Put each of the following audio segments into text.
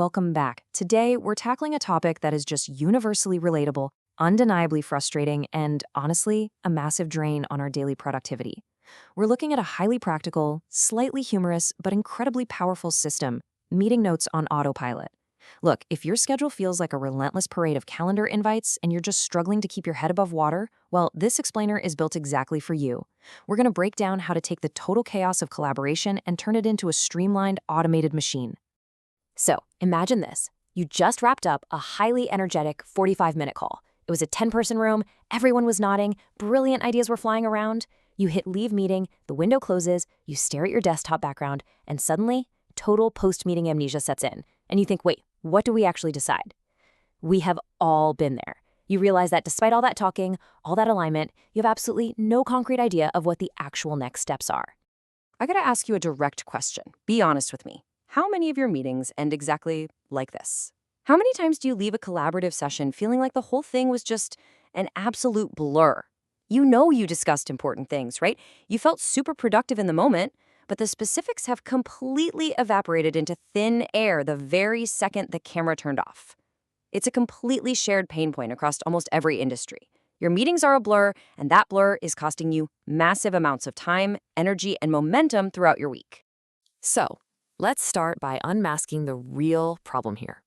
Welcome back. Today, we're tackling a topic that is just universally relatable, undeniably frustrating, and honestly, a massive drain on our daily productivity. We're looking at a highly practical, slightly humorous, but incredibly powerful system, meeting notes on autopilot. Look, if your schedule feels like a relentless parade of calendar invites and you're just struggling to keep your head above water, well, this explainer is built exactly for you. We're going to break down how to take the total chaos of collaboration and turn it into a streamlined, automated machine. So, imagine this. You just wrapped up a highly energetic 45-minute call. It was a 10-person room, everyone was nodding, brilliant ideas were flying around. You hit leave meeting, the window closes, you stare at your desktop background, and suddenly, total post-meeting amnesia sets in. And you think, wait, what do we actually decide? We have all been there. You realize that despite all that talking, all that alignment, you have absolutely no concrete idea of what the actual next steps are. I gotta ask you a direct question. Be honest with me. How many of your meetings end exactly like this? How many times do you leave a collaborative session feeling like the whole thing was just an absolute blur? You know you discussed important things, right? You felt super productive in the moment, but the specifics have completely evaporated into thin air the very second the camera turned off. It's a completely shared pain point across almost every industry. Your meetings are a blur, and that blur is costing you massive amounts of time, energy, and momentum throughout your week. So, let's start by unmasking the real problem here.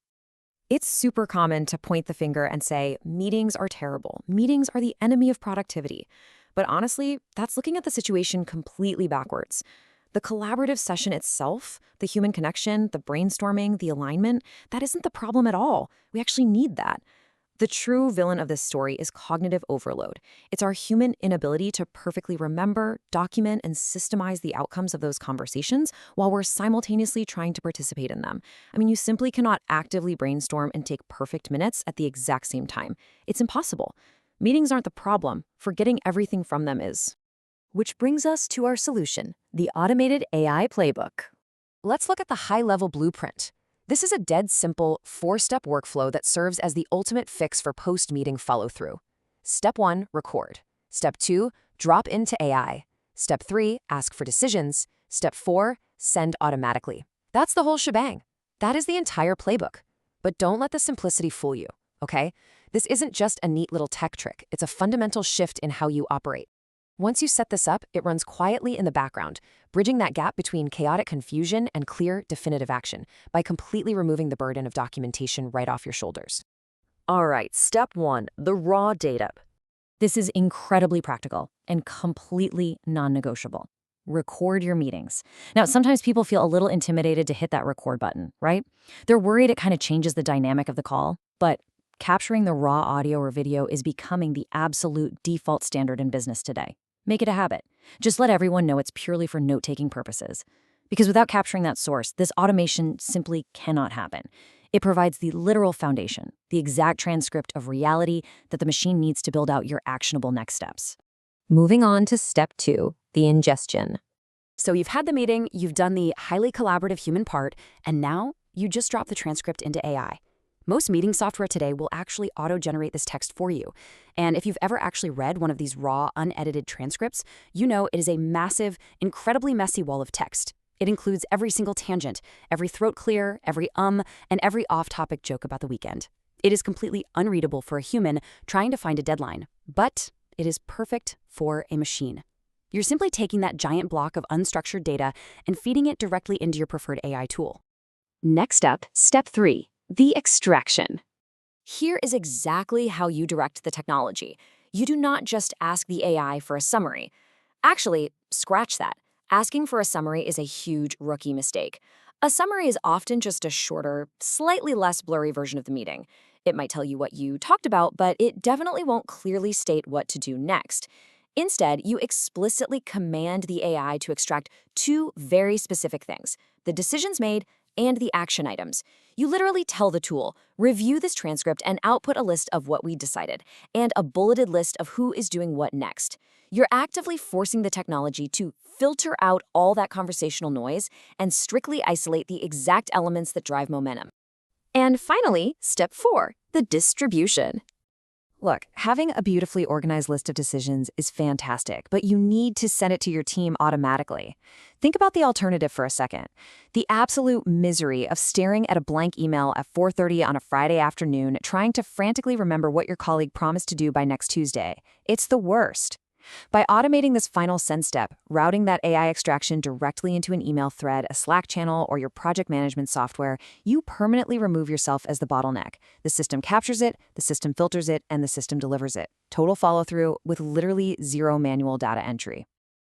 It's super common to point the finger and say, meetings are terrible. Meetings are the enemy of productivity. But honestly, that's looking at the situation completely backwards. The collaborative session itself, the human connection, the brainstorming, the alignment, that isn't the problem at all. We actually need that. The true villain of this story is cognitive overload. It's our human inability to perfectly remember, document, and systemize the outcomes of those conversations while we're simultaneously trying to participate in them. I mean, you simply cannot actively brainstorm and take perfect minutes at the exact same time. It's impossible. Meetings aren't the problem. Forgetting everything from them is. Which brings us to our solution, the automated AI playbook. Let's look at the high-level blueprint. This is a dead simple, 4-step workflow that serves as the ultimate fix for post-meeting follow-through. Step 1, record. Step 2, drop into AI. Step 3, ask for decisions. Step 4, send automatically. That's the whole shebang. That is the entire playbook. But don't let the simplicity fool you, okay? This isn't just a neat little tech trick. It's a fundamental shift in how you operate. Once you set this up, it runs quietly in the background, bridging that gap between chaotic confusion and clear, definitive action by completely removing the burden of documentation right off your shoulders. All right, step 1, the raw data. This is incredibly practical and completely non-negotiable. Record your meetings. Now, sometimes people feel a little intimidated to hit that record button, right? They're worried it kind of changes the dynamic of the call, but capturing the raw audio or video is becoming the absolute default standard in business today. Make it a habit. Just let everyone know it's purely for note-taking purposes. Because without capturing that source, this automation simply cannot happen. It provides the literal foundation, the exact transcript of reality that the machine needs to build out your actionable next steps. Moving on to step 2, the ingestion. So you've had the meeting, you've done the highly collaborative human part, and now you just drop the transcript into AI. Most meeting software today will actually auto-generate this text for you. And if you've ever actually read one of these raw, unedited transcripts, you know it is a massive, incredibly messy wall of text. It includes every single tangent, every throat clear, every and every off-topic joke about the weekend. It is completely unreadable for a human trying to find a deadline, but it is perfect for a machine. You're simply taking that giant block of unstructured data and feeding it directly into your preferred AI tool. Next up, step 3. The extraction. Here is exactly how you direct the technology. You do not just ask the AI for a summary. Actually, scratch that. Asking for a summary is a huge rookie mistake. A summary is often just a shorter, slightly less blurry version of the meeting. It might tell you what you talked about, but it definitely won't clearly state what to do next. Instead, you explicitly command the AI to extract 2 very specific things: the decisions made and the action items. You literally tell the tool, review this transcript and output a list of what we decided, and a bulleted list of who is doing what next. You're actively forcing the technology to filter out all that conversational noise and strictly isolate the exact elements that drive momentum. And finally, step 4, the distribution. Look, having a beautifully organized list of decisions is fantastic, but you need to send it to your team automatically. Think about the alternative for a second. The absolute misery of staring at a blank email at 4:30 on a Friday afternoon, trying to frantically remember what your colleague promised to do by next Tuesday. It's the worst. By automating this final send step, routing that AI extraction directly into an email thread, a Slack channel, or your project management software, you permanently remove yourself as the bottleneck. The system captures it, the system filters it, and the system delivers it. Total follow-through with literally zero manual data entry.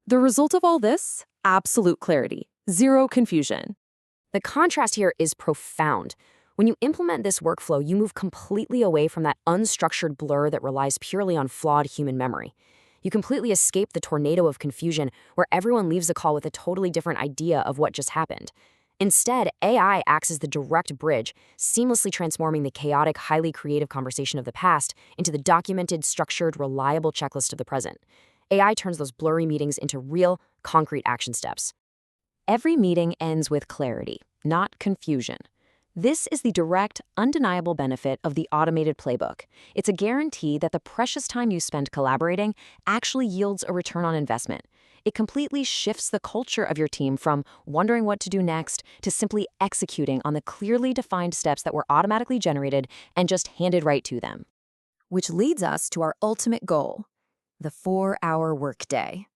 The result of all this? Absolute clarity. Zero confusion. The contrast here is profound. When you implement this workflow, you move completely away from that unstructured blur that relies purely on flawed human memory. You completely escape the tornado of confusion where everyone leaves the call with a totally different idea of what just happened. Instead, AI acts as the direct bridge, seamlessly transforming the chaotic, highly creative conversation of the past into the documented, structured, reliable checklist of the present. AI turns those blurry meetings into real, concrete action steps. Every meeting ends with clarity, not confusion. This is the direct, undeniable benefit of the automated playbook. It's a guarantee that the precious time you spend collaborating actually yields a return on investment. It completely shifts the culture of your team from wondering what to do next to simply executing on the clearly defined steps that were automatically generated and just handed right to them. Which leads us to our ultimate goal, the 4-hour workday.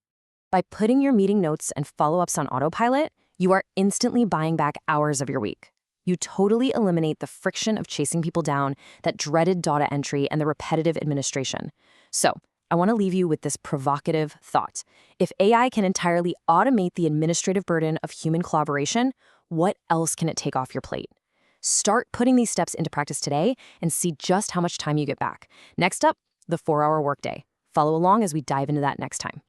By putting your meeting notes and follow-ups on autopilot, you are instantly buying back hours of your week. You totally eliminate the friction of chasing people down, that dreaded data entry, and the repetitive administration. So, I want to leave you with this provocative thought. If AI can entirely automate the administrative burden of human collaboration, what else can it take off your plate? Start putting these steps into practice today and see just how much time you get back. Next up, the 4-hour workday. Follow along as we dive into that next time.